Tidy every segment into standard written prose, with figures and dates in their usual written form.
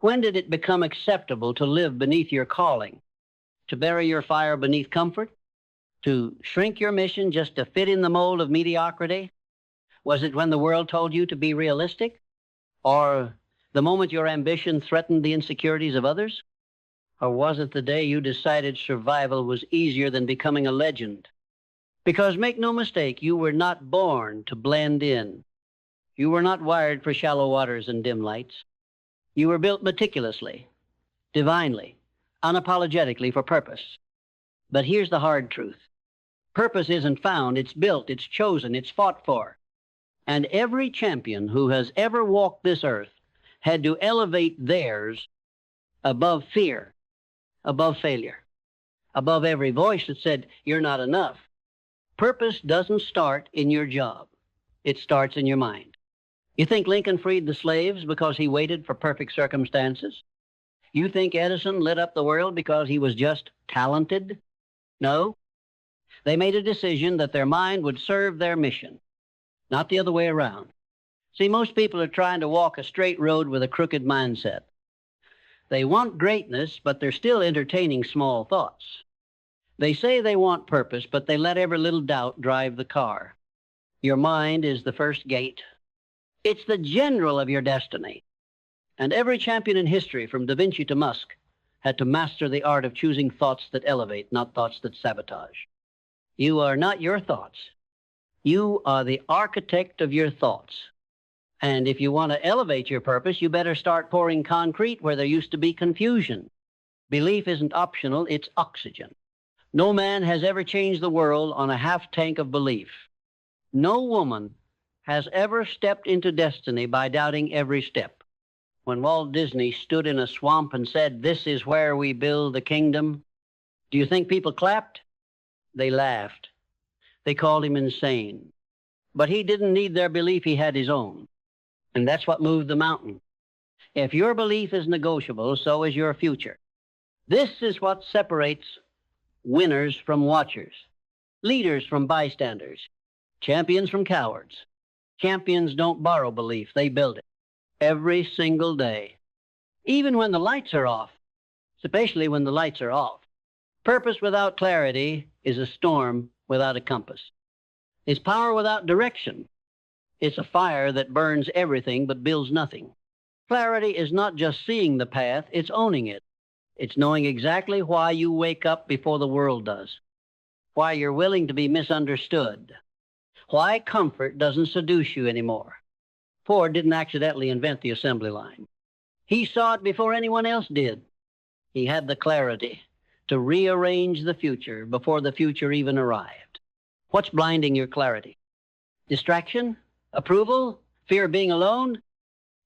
When did it become acceptable to live beneath your calling, to bury your fire beneath comfort, to shrink your mission just to fit in the mold of mediocrity? Was it when the world told you to be realistic? Or the moment your ambition threatened the insecurities of others? Or was it the day you decided survival was easier than becoming a legend? Because make no mistake, you were not born to blend in. You were not wired for shallow waters and dim lights. You were built meticulously, divinely, unapologetically for purpose. But here's the hard truth. Purpose isn't found, it's built, it's chosen, it's fought for. And every champion who has ever walked this earth had to elevate theirs above fear, above failure, above every voice that said, you're not enough. Purpose doesn't start in your job. It starts in your mind. You think Lincoln freed the slaves because he waited for perfect circumstances? You think Edison lit up the world because he was just talented? No. They made a decision that their mind would serve their mission, not the other way around. See, most people are trying to walk a straight road with a crooked mindset. They want greatness, but they're still entertaining small thoughts. They say they want purpose, but they let every little doubt drive the car. Your mind is the first gate. It's the general of your destiny. And every champion in history, from Da Vinci to Musk, had to master the art of choosing thoughts that elevate, not thoughts that sabotage. You are not your thoughts. You are the architect of your thoughts. And if you want to elevate your purpose, you better start pouring concrete where there used to be confusion. Belief isn't optional, it's oxygen. No man has ever changed the world on a half tank of belief. No woman has ever stepped into destiny by doubting every step. When Walt Disney stood in a swamp and said, "This is where we build the kingdom," do you think people clapped? They laughed. They called him insane. But he didn't need their belief, he had his own. And that's what moved the mountain. If your belief is negotiable, so is your future. This is what separates winners from watchers, leaders from bystanders, champions from cowards. Champions don't borrow belief, they build it every single day, even when the lights are off, especially when the lights are off. Purpose without clarity is a storm without a compass. It's power without direction. It's a fire that burns everything but builds nothing. Clarity is not just seeing the path, it's owning it. It's knowing exactly why you wake up before the world does, why you're willing to be misunderstood, why comfort doesn't seduce you anymore. Ford didn't accidentally invent the assembly line. He saw it before anyone else did. He had the clarity to rearrange the future before the future even arrived. What's blinding your clarity? Distraction? Approval? Fear of being alone?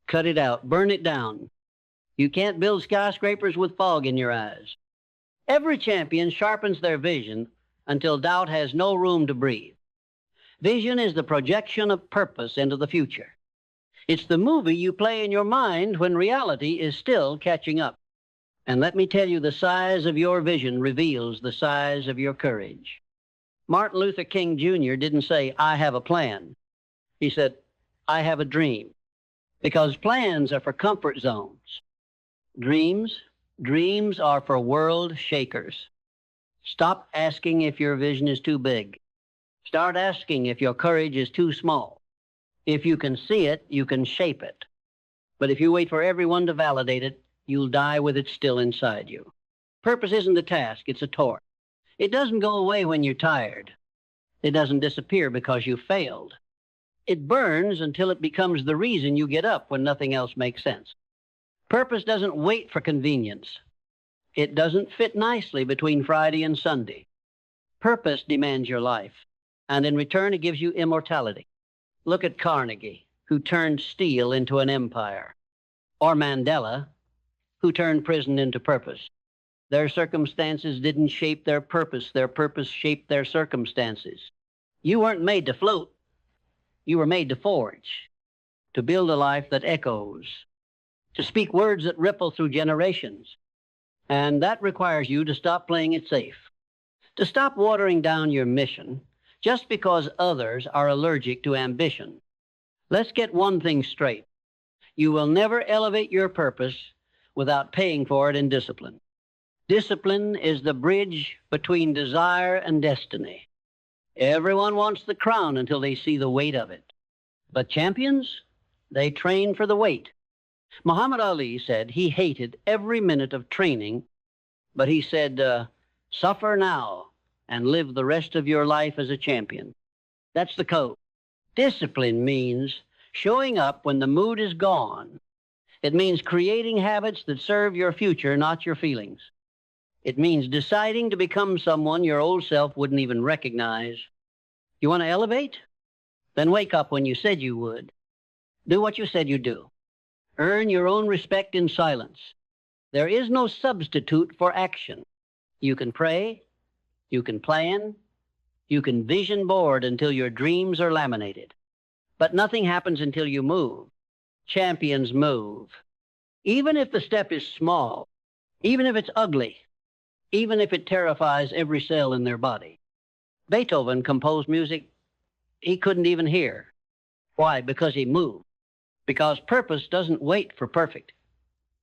Cut it out. Burn it down. You can't build skyscrapers with fog in your eyes. Every champion sharpens their vision until doubt has no room to breathe. Vision is the projection of purpose into the future. It's the movie you play in your mind when reality is still catching up. And let me tell you, the size of your vision reveals the size of your courage. Martin Luther King Jr. didn't say, "I have a plan." He said, "I have a dream." Because plans are for comfort zones. Dreams are for world shakers. Stop asking if your vision is too big. Start asking if your courage is too small. If you can see it, you can shape it. But if you wait for everyone to validate it, you'll die with it still inside you. Purpose isn't a task, it's a torch. It doesn't go away when you're tired. It doesn't disappear because you failed. It burns until it becomes the reason you get up when nothing else makes sense. Purpose doesn't wait for convenience. It doesn't fit nicely between Friday and Sunday. Purpose demands your life, and in return, it gives you immortality. Look at Carnegie, who turned steel into an empire, or Mandela, who turned prison into purpose. Their circumstances didn't shape their purpose shaped their circumstances. You weren't made to float. You were made to forge, to build a life that echoes, to speak words that ripple through generations. And that requires you to stop playing it safe, to stop watering down your mission just because others are allergic to ambition. Let's get one thing straight. You will never elevate your purpose without paying for it in discipline. Discipline is the bridge between desire and destiny. Everyone wants the crown until they see the weight of it. But champions, they train for the weight. Muhammad Ali said he hated every minute of training, but he said, suffer now and live the rest of your life as a champion. That's the code. Discipline means showing up when the mood is gone. It means creating habits that serve your future, not your feelings. It means deciding to become someone your old self wouldn't even recognize. You want to elevate? Then wake up when you said you would. Do what you said you'd do. Earn your own respect in silence. There is no substitute for action. You can pray, you can plan, you can vision board until your dreams are laminated. But nothing happens until you move. Champions move. Even if the step is small, even if it's ugly, even if it terrifies every cell in their body. Beethoven composed music he couldn't even hear. Why? Because he moved. Because purpose doesn't wait for perfect.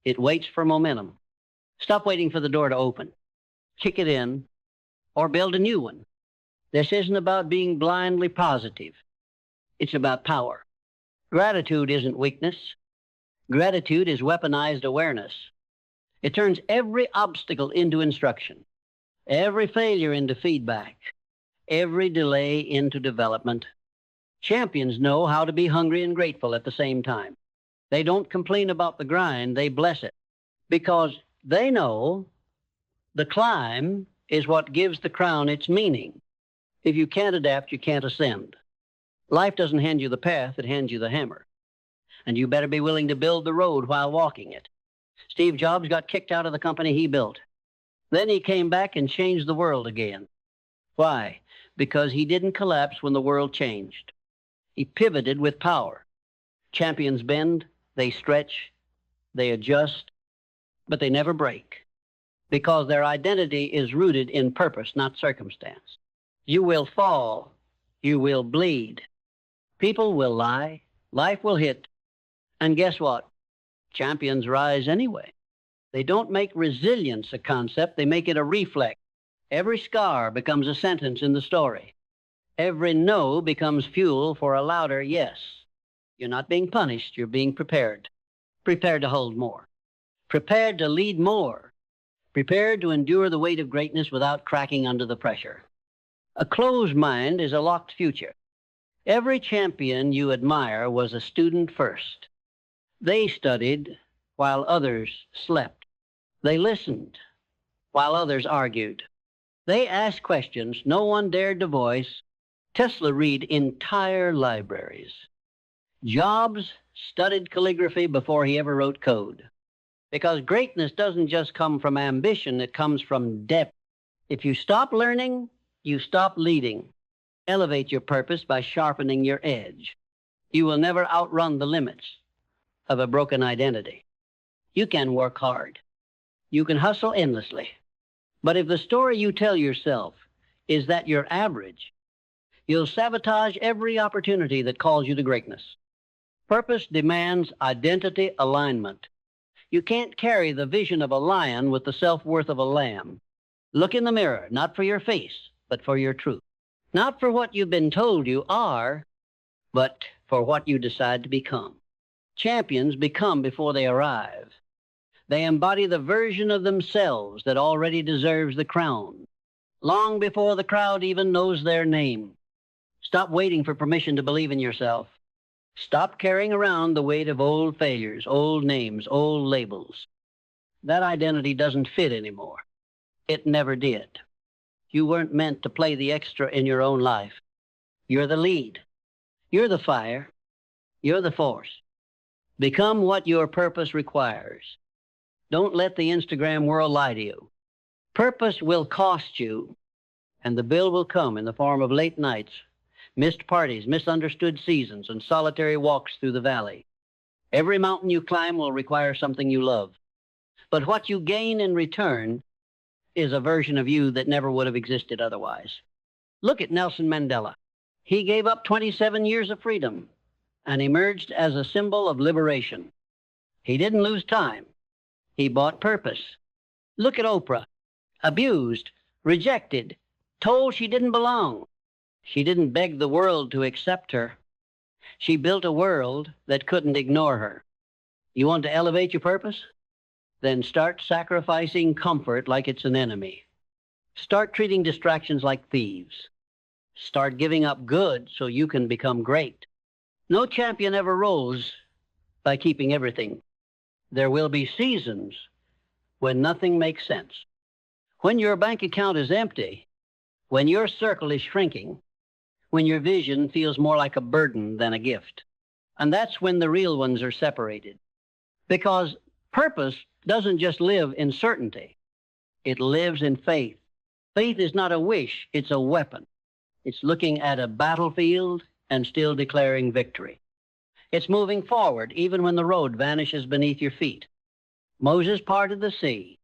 It waits for momentum. Stop waiting for the door to open. Kick it in or build a new one. This isn't about being blindly positive. It's about power. Gratitude isn't weakness. Gratitude is weaponized awareness. It turns every obstacle into instruction, every failure into feedback, every delay into development. Champions know how to be hungry and grateful at the same time. They don't complain about the grind, they bless it, because they know the climb is what gives the crown its meaning. If you can't adapt, you can't ascend. Life doesn't hand you the path, it hands you the hammer. And you better be willing to build the road while walking it. Steve Jobs got kicked out of the company he built. Then he came back and changed the world again. Why? Because he didn't collapse when the world changed. He pivoted with power. Champions bend, they stretch, they adjust, but they never break, because their identity is rooted in purpose, not circumstance. You will fall, you will bleed, people will lie, life will hit, and guess what? Champions rise anyway. They don't make resilience a concept, they make it a reflex. Every scar becomes a sentence in the story. Every no becomes fuel for a louder yes. You're not being punished, you're being prepared. Prepared to hold more. Prepared to lead more. Prepared to endure the weight of greatness without cracking under the pressure. A closed mind is a locked future. Every champion you admire was a student first. They studied while others slept. They listened while others argued. They asked questions no one dared to voice. Tesla read entire libraries. Jobs studied calligraphy before he ever wrote code. Because greatness doesn't just come from ambition, it comes from depth. If you stop learning, you stop leading. Elevate your purpose by sharpening your edge. You will never outrun the limits of a broken identity. You can work hard. You can hustle endlessly. But if the story you tell yourself is that you're average, you'll sabotage every opportunity that calls you to greatness. Purpose demands identity alignment. You can't carry the vision of a lion with the self-worth of a lamb. Look in the mirror, not for your face, but for your truth. Not for what you've been told you are, but for what you decide to become. Champions become before they arrive. They embody the version of themselves that already deserves the crown, long before the crowd even knows their name. Stop waiting for permission to believe in yourself. Stop carrying around the weight of old failures, old names, old labels. That identity doesn't fit anymore. It never did. You weren't meant to play the extra in your own life. You're the lead. You're the fire. You're the force. Become what your purpose requires. Don't let the Instagram world lie to you. Purpose will cost you, and the bill will come in the form of late nights, missed parties, misunderstood seasons, and solitary walks through the valley. Every mountain you climb will require something you love. But what you gain in return is a version of you that never would have existed otherwise. Look at Nelson Mandela. He gave up 27 years of freedom and emerged as a symbol of liberation. He didn't lose time. He bought purpose. Look at Oprah. Abused, rejected, told she didn't belong. She didn't beg the world to accept her. She built a world that couldn't ignore her. You want to elevate your purpose? Then start sacrificing comfort like it's an enemy. Start treating distractions like thieves. Start giving up good so you can become great. No champion ever rose by keeping everything. There will be seasons when nothing makes sense. When your bank account is empty, when your circle is shrinking, when your vision feels more like a burden than a gift. And that's when the real ones are separated. Because purpose doesn't just live in certainty. It lives in faith. Faith is not a wish, it's a weapon. It's looking at a battlefield and still declaring victory. It's moving forward even when the road vanishes beneath your feet. Moses parted the sea,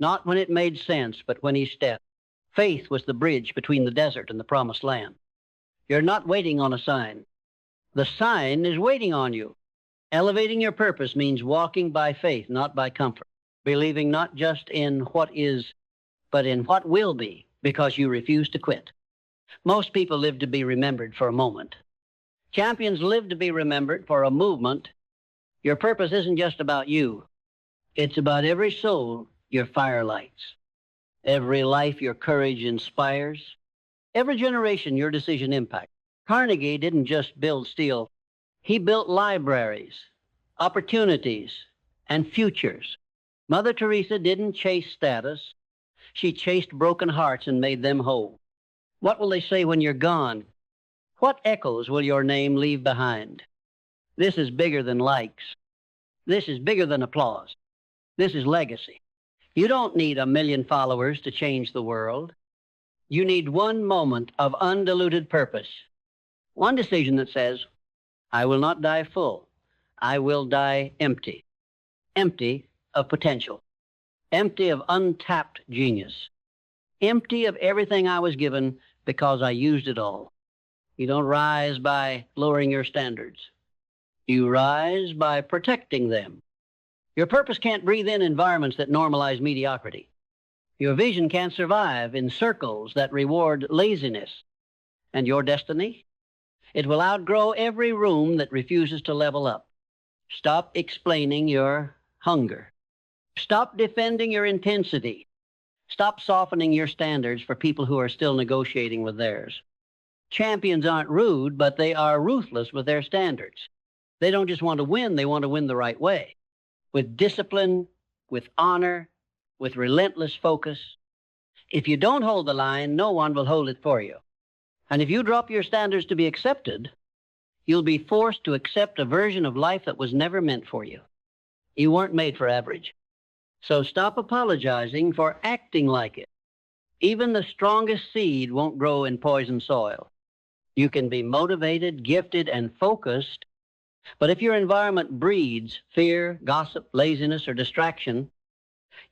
not when it made sense, but when he stepped. Faith was the bridge between the desert and the promised land. You're not waiting on a sign. The sign is waiting on you. Elevating your purpose means walking by faith, not by comfort. Believing not just in what is, but in what will be, because you refuse to quit. Most people live to be remembered for a moment. Champions live to be remembered for a movement. Your purpose isn't just about you. It's about every soul your fire lights, every life your courage inspires, every generation your decision impacts. Carnegie didn't just build steel. He built libraries, opportunities, and futures. Mother Teresa didn't chase status. She chased broken hearts and made them whole. What will they say when you're gone? What echoes will your name leave behind? This is bigger than likes. This is bigger than applause. This is legacy. You don't need 1 million followers to change the world. You need one moment of undiluted purpose. One decision that says, I will not die full. I will die empty. Empty of potential. Empty of untapped genius. Empty of everything I was given because I used it all. You don't rise by lowering your standards. You rise by protecting them. Your purpose can't breathe in environments that normalize mediocrity. Your vision can't survive in circles that reward laziness. And your destiny? It will outgrow every room that refuses to level up. Stop explaining your hunger. Stop defending your intensity. Stop softening your standards for people who are still negotiating with theirs. Champions aren't rude, but they are ruthless with their standards. They don't just want to win, they want to win the right way. With discipline, with honor, with relentless focus. If you don't hold the line, no one will hold it for you. And if you drop your standards to be accepted, you'll be forced to accept a version of life that was never meant for you. You weren't made for average. So stop apologizing for acting like it. Even the strongest seed won't grow in poison soil. You can be motivated, gifted, and focused, but if your environment breeds fear, gossip, laziness, or distraction,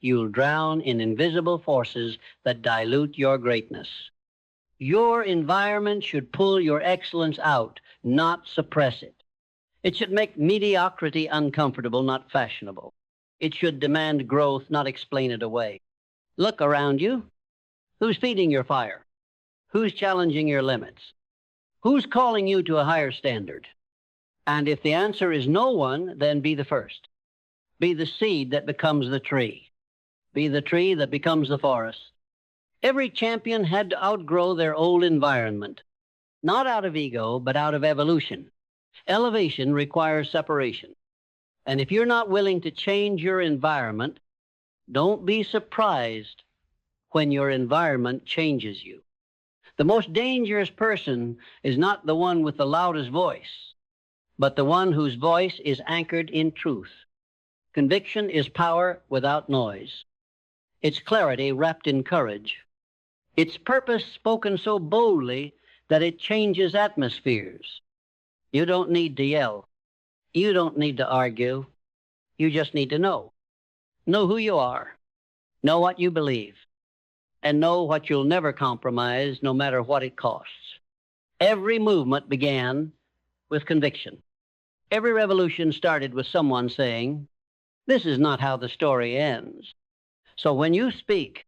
you'll drown in invisible forces that dilute your greatness. Your environment should pull your excellence out, not suppress it. It should make mediocrity uncomfortable, not fashionable. It should demand growth, not explain it away. Look around you. Who's feeding your fire? Who's challenging your limits? Who's calling you to a higher standard? And if the answer is no one, then be the first. Be the seed that becomes the tree. Be the tree that becomes the forest. Every champion had to outgrow their old environment, not out of ego, but out of evolution. Elevation requires separation. And if you're not willing to change your environment, don't be surprised when your environment changes you. The most dangerous person is not the one with the loudest voice, but the one whose voice is anchored in truth. Conviction is power without noise. It's clarity wrapped in courage. It's purpose spoken so boldly that it changes atmospheres. You don't need to yell. You don't need to argue. You just need to know. Know who you are. Know what you believe. And know what you'll never compromise, no matter what it costs. Every movement began with conviction. Every revolution started with someone saying, This is not how the story ends. So when you speak,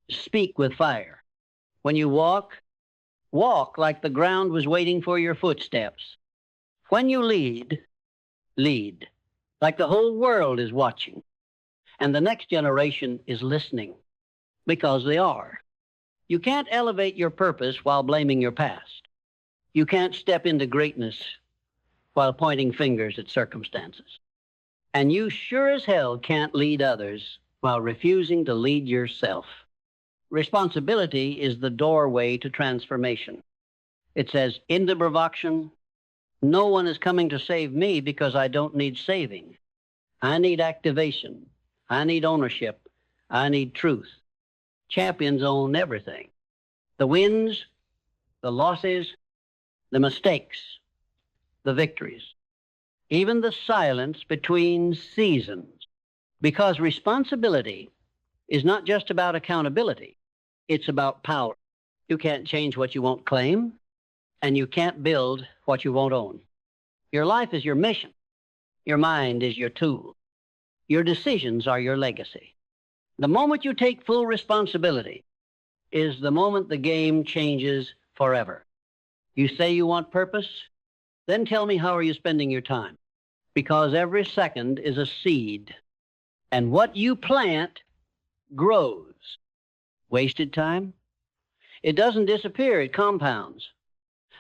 speak with fire. When you walk, walk like the ground was waiting for your footsteps. When you lead, lead like the whole world is watching and the next generation is listening, because they are. You can't elevate your purpose while blaming your past. You can't step into greatness while pointing fingers at circumstances. And you sure as hell can't lead others while refusing to lead yourself. Responsibility is the doorway to transformation. It says, into Bravoction, no one is coming to save me because I don't need saving. I need activation. I need ownership. I need truth. Champions own everything. The wins, the losses, the mistakes, the victories, even the silence between seasons. Because responsibility is not just about accountability. It's about power. You can't change what you won't claim, and you can't build what you won't own. Your life is your mission. Your mind is your tool. Your decisions are your legacy. The moment you take full responsibility is the moment the game changes forever. You say you want purpose? Then tell me, how are you spending your time? Because every second is a seed, and what you plant grows. Wasted time? It doesn't disappear, it compounds.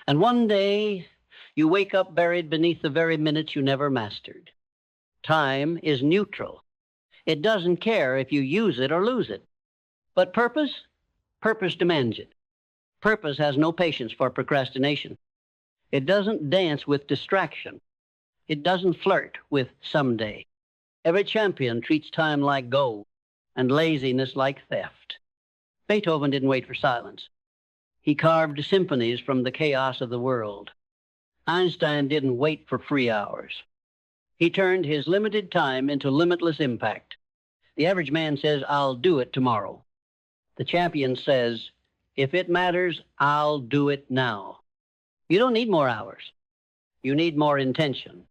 And one day, you wake up buried beneath the very minutes you never mastered. Time is neutral. It doesn't care if you use it or lose it. But purpose? Purpose demands it. Purpose has no patience for procrastination. It doesn't dance with distraction. It doesn't flirt with someday. Every champion treats time like gold and laziness like theft. Beethoven didn't wait for silence. He carved symphonies from the chaos of the world. Einstein didn't wait for free hours. He turned his limited time into limitless impact. The average man says, I'll do it tomorrow. The champion says, if it matters, I'll do it now. You don't need more hours. You need more intention.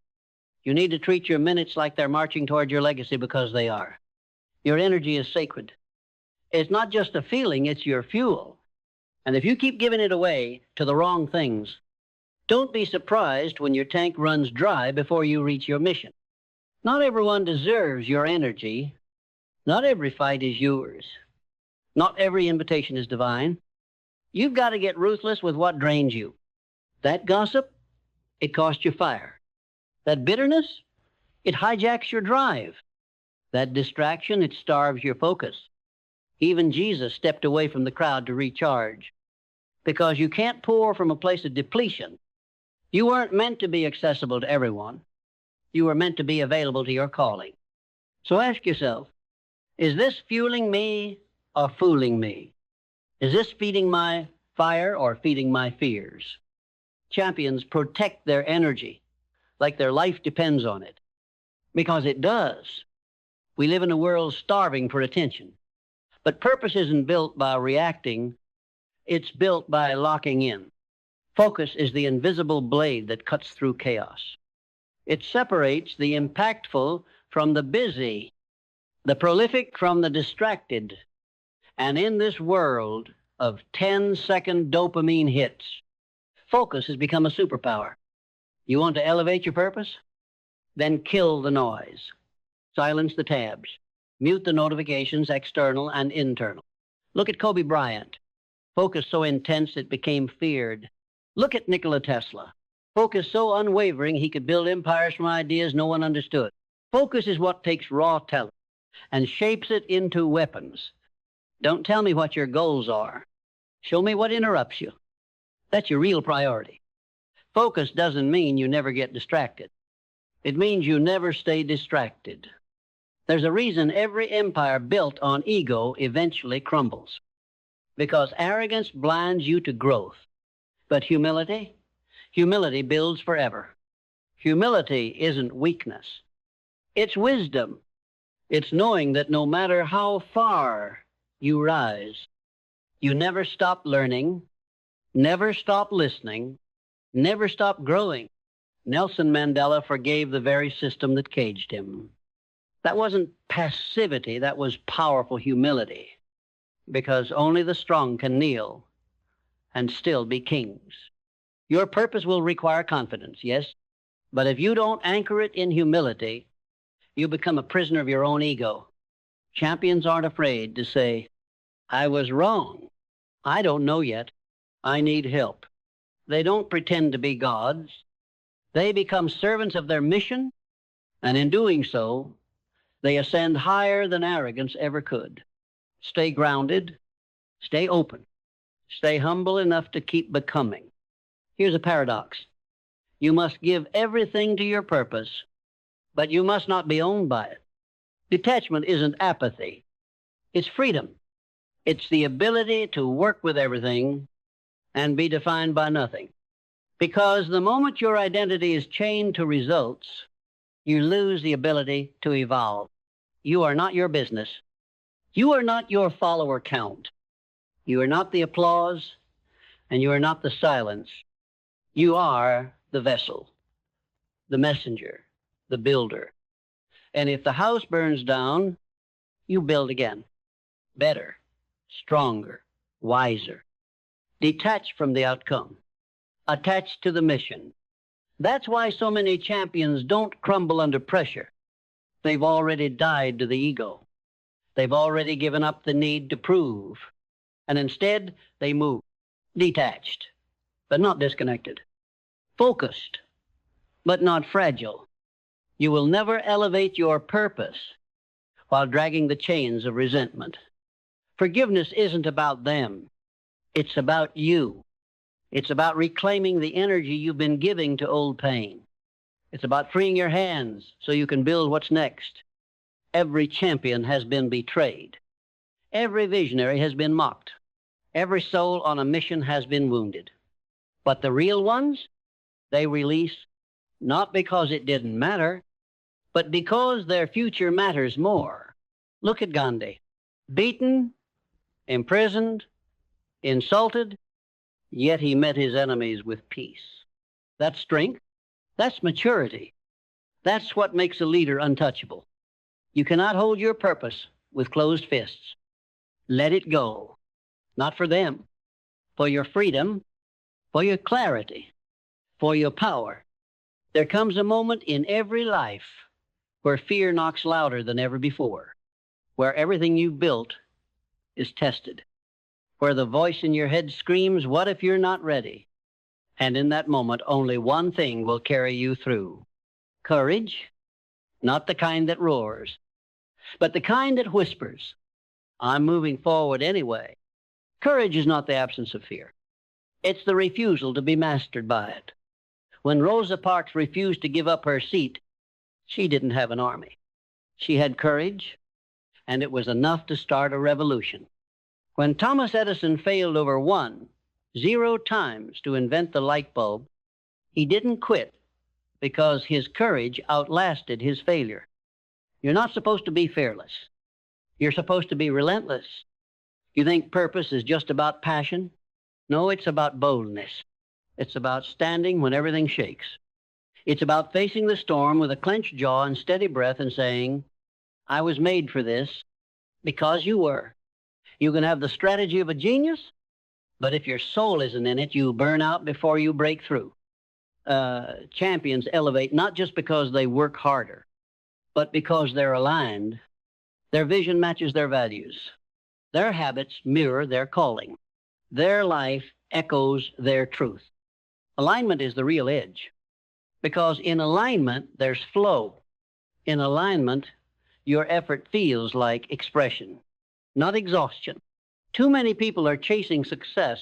You need to treat your minutes like they're marching toward your legacy, because they are. Your energy is sacred. It's not just a feeling, it's your fuel. And if you keep giving it away to the wrong things, don't be surprised when your tank runs dry before you reach your mission. Not everyone deserves your energy. Not every fight is yours. Not every invitation is divine. You've got to get ruthless with what drains you. That gossip, it costs you fire. That bitterness, it hijacks your drive. That distraction, it starves your focus. Even Jesus stepped away from the crowd to recharge, because you can't pour from a place of depletion. You weren't meant to be accessible to everyone. You were meant to be available to your calling. So ask yourself, is this fueling me or fooling me? Is this feeding my fire or feeding my fears? Champions protect their energy like their life depends on it, because it does. We live in a world starving for attention. But purpose isn't built by reacting. It's built by locking in. Focus is the invisible blade that cuts through chaos. It separates the impactful from the busy, the prolific from the distracted. And in this world of 10-second dopamine hits, focus has become a superpower. You want to elevate your purpose? Then kill the noise. Silence the tabs. Mute the notifications, external and internal. Look at Kobe Bryant. Focus so intense it became feared. Look at Nikola Tesla. Focus so unwavering he could build empires from ideas no one understood. Focus is what takes raw talent and shapes it into weapons. Don't tell me what your goals are. Show me what interrupts you. That's your real priority. Focus doesn't mean you never get distracted. It means you never stay distracted. There's a reason every empire built on ego eventually crumbles. Because arrogance blinds you to growth. But humility builds forever. Humility isn't weakness. It's wisdom. It's knowing that no matter how far you rise, you never stop learning, never stop listening, never stop growing. Nelson Mandela forgave the very system that caged him. That wasn't passivity, that was powerful humility, because only the strong can kneel and still be kings. Your purpose will require confidence, yes, but if you don't anchor it in humility, you become a prisoner of your own ego. Champions aren't afraid to say, I was wrong. I don't know yet. I need help. They don't pretend to be gods. They become servants of their mission, and in doing so, they ascend higher than arrogance ever could. Stay grounded, stay open, stay humble enough to keep becoming. Here's a paradox. You must give everything to your purpose, but you must not be owned by it. Detachment isn't apathy. It's freedom. It's the ability to work with everything and be defined by nothing. Because the moment your identity is chained to results, you lose the ability to evolve. You are not your business. You are not your follower count. You are not the applause, and you are not the silence. You are the vessel, the messenger, the builder. And if the house burns down, you build again. Better, stronger, wiser. Detached from the outcome. Attached to the mission. That's why so many champions don't crumble under pressure. They've already died to the ego. They've already given up the need to prove. And instead, they move. Detached, but not disconnected. Focused, but not fragile. You will never elevate your purpose while dragging the chains of resentment. Forgiveness isn't about them. It's about you. It's about reclaiming the energy you've been giving to old pain. It's about freeing your hands so you can build what's next. Every champion has been betrayed. Every visionary has been mocked. Every soul on a mission has been wounded. But the real ones, they release not because it didn't matter, but because their future matters more. Look at Gandhi. Beaten, imprisoned, insulted, yet he met his enemies with peace. That's strength. That's maturity. That's what makes a leader untouchable. You cannot hold your purpose with closed fists. Let it go. Not for them, for your freedom, for your clarity, for your power. There comes a moment in every life where fear knocks louder than ever before, where everything you've built is tested, where the voice in your head screams, what if you're not ready? And in that moment, only one thing will carry you through. Courage, not the kind that roars, but the kind that whispers, I'm moving forward anyway. Courage is not the absence of fear. It's the refusal to be mastered by it. When Rosa Parks refused to give up her seat, she didn't have an army. She had courage, and it was enough to start a revolution. When Thomas Edison failed over 0 times to invent the light bulb, he didn't quit because his courage outlasted his failure. You're not supposed to be fearless. You're supposed to be relentless. You think purpose is just about passion? No, it's about boldness. It's about standing when everything shakes. It's about facing the storm with a clenched jaw and steady breath and saying, I was made for this because you were. You can have the strategy of a genius, but if your soul isn't in it, you burn out before you break through. Champions elevate not just because they work harder, but because they're aligned. Their vision matches their values. Their habits mirror their calling. Their life echoes their truth. Alignment is the real edge, because in alignment, there's flow. In alignment, your effort feels like expression, not exhaustion. Too many people are chasing success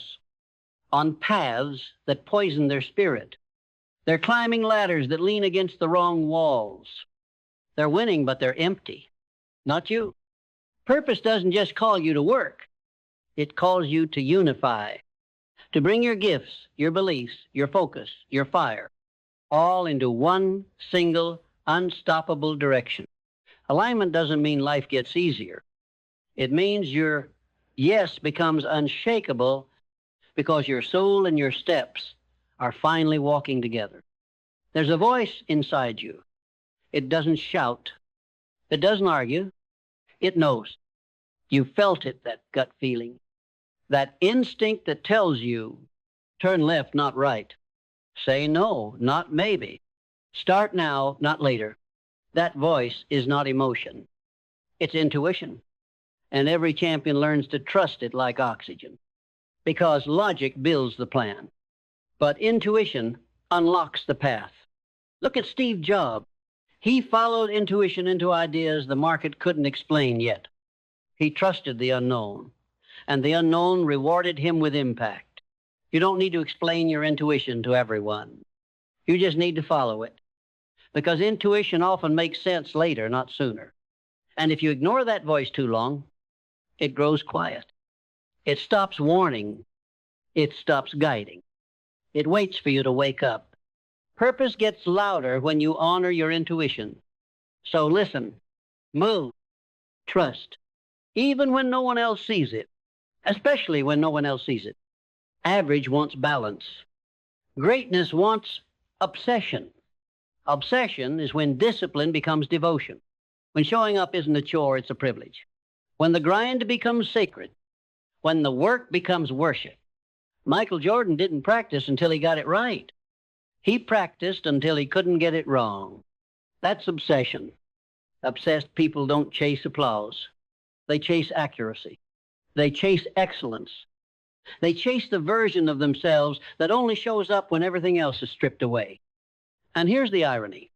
on paths that poison their spirit. They're climbing ladders that lean against the wrong walls. They're winning, but they're empty. Not you. Purpose doesn't just call you to work. It calls you to unify, to bring your gifts, your beliefs, your focus, your fire, all into one single, unstoppable direction. Alignment doesn't mean life gets easier. It means your yes becomes unshakable because your soul and your steps are finally walking together. There's a voice inside you. It doesn't shout. It doesn't argue. It knows. You felt it, that gut feeling, that instinct that tells you, turn left, not right. Say no, not maybe. Start now, not later. That voice is not emotion. It's intuition. And every champion learns to trust it like oxygen. Because logic builds the plan. But intuition unlocks the path. Look at Steve Jobs. He followed intuition into ideas the market couldn't explain yet. He trusted the unknown, and the unknown rewarded him with impact. You don't need to explain your intuition to everyone. You just need to follow it, because intuition often makes sense later, not sooner. And if you ignore that voice too long, it grows quiet. It stops warning. It stops guiding. It waits for you to wake up. Purpose gets louder when you honor your intuition. So listen, move, trust, even when no one else sees it, especially when no one else sees it. Average wants balance. Greatness wants obsession. Obsession is when discipline becomes devotion. When showing up isn't a chore, it's a privilege. When the grind becomes sacred. When the work becomes worship. Michael Jordan didn't practice until he got it right. He practiced until he couldn't get it wrong. That's obsession. Obsessed people don't chase applause. They chase accuracy. They chase excellence. They chase the version of themselves that only shows up when everything else is stripped away. And here's the irony.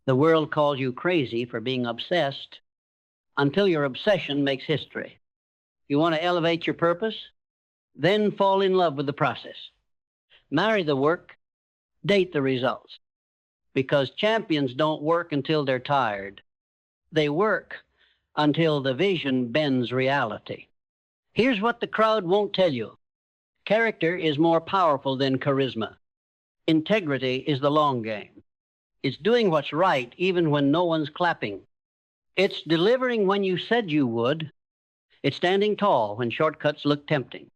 The world calls you crazy for being obsessed until your obsession makes history. You want to elevate your purpose? Then fall in love with the process. Marry the work, date the results. Because champions don't work until they're tired. They work until the vision bends reality. Here's what the crowd won't tell you. Character is more powerful than charisma. Integrity is the long game. It's doing what's right even when no one's clapping. It's delivering when you said you would. It's standing tall when shortcuts look tempting.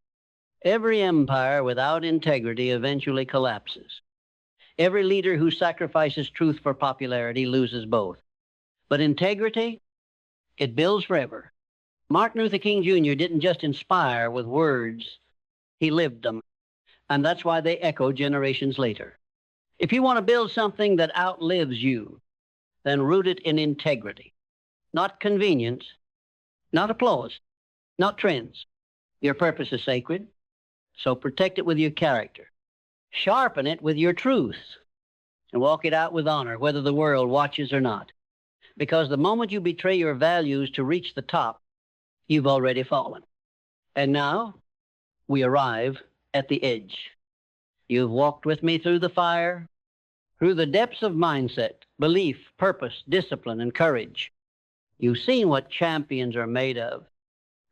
Every empire without integrity eventually collapses. Every leader who sacrifices truth for popularity loses both. But integrity, it builds forever. Martin Luther King Jr. didn't just inspire with words, he lived them. And that's why they echo generations later. If you want to build something that outlives you, then root it in integrity. Not convenience, not applause, not trends. Your purpose is sacred, so protect it with your character. Sharpen it with your truth, and walk it out with honor, whether the world watches or not. Because the moment you betray your values to reach the top, you've already fallen. And now, we arrive at the edge. You've walked with me through the fire, through the depths of mindset, belief, purpose, discipline, and courage. You've seen what champions are made of.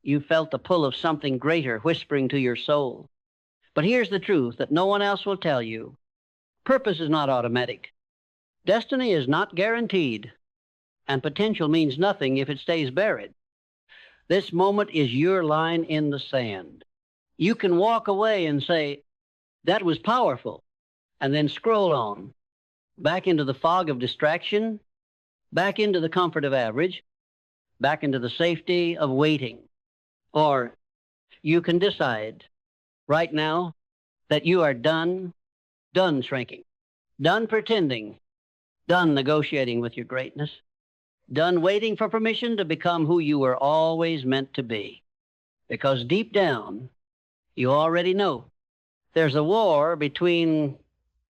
You've felt the pull of something greater whispering to your soul. But here's the truth that no one else will tell you. Purpose is not automatic. Destiny is not guaranteed. And potential means nothing if it stays buried. This moment is your line in the sand. You can walk away and say, that was powerful, and then scroll on, back into the fog of distraction, back into the comfort of average, back into the safety of waiting. Or you can decide right now that you are done shrinking, done pretending, done negotiating with your greatness, done waiting for permission to become who you were always meant to be. Because deep down, you already know there's a war between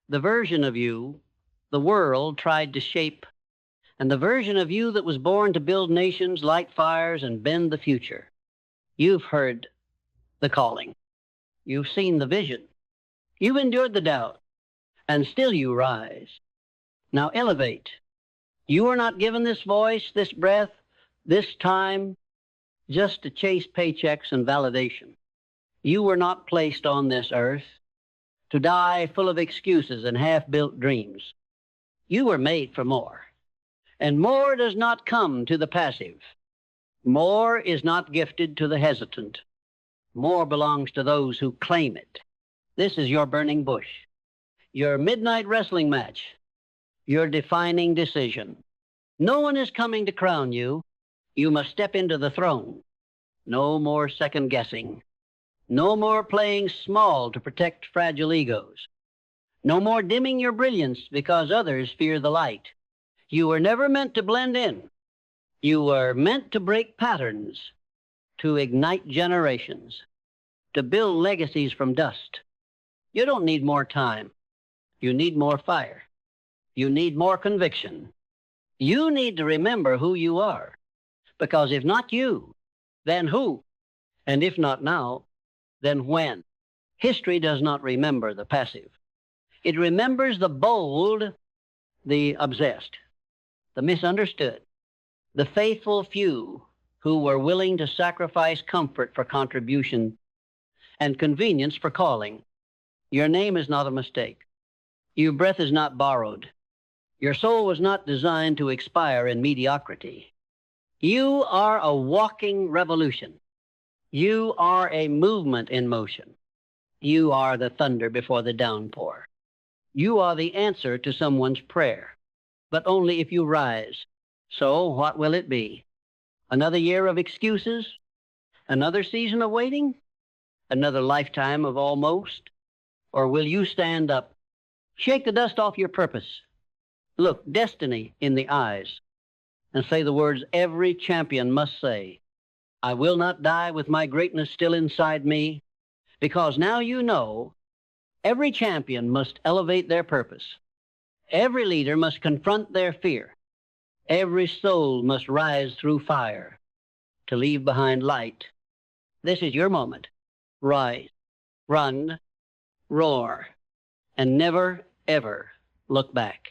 the version of you the world tried to shape and the version of you that was born to build nations, light fires, and bend the future. You've heard the calling. You've seen the vision. You've endured the doubt, and still you rise. Now elevate. You are not given this voice, this breath, this time, just to chase paychecks and validation. You were not placed on this earth to die full of excuses and half-built dreams. You were made for more. And more does not come to the passive. More is not gifted to the hesitant. More belongs to those who claim it. This is your burning bush, your midnight wrestling match, your defining decision. No one is coming to crown you. You must step into the throne. No more second guessing. No more playing small to protect fragile egos. No more dimming your brilliance because others fear the light. You were never meant to blend in. You were meant to break patterns, to ignite generations, to build legacies from dust. You don't need more time. You need more fire. You need more conviction. You need to remember who you are, because if not you, then who? And if not now, then when? History does not remember the passive. It remembers the bold, the obsessed, the misunderstood, the faithful few who were willing to sacrifice comfort for contribution and convenience for calling. Your name is not a mistake. Your breath is not borrowed. Your soul was not designed to expire in mediocrity. You are a walking revolution. You are a movement in motion. You are the thunder before the downpour. You are the answer to someone's prayer, but only if you rise. So what will it be? Another year of excuses? Another season of waiting? Another lifetime of almost? Or will you stand up, shake the dust off your purpose, look destiny in the eyes, and say the words every champion must say, I will not die with my greatness still inside me, because now you know every champion must elevate their purpose. Every leader must confront their fear. Every soul must rise through fire to leave behind light. This is your moment. Rise, run, roar, and never, ever look back.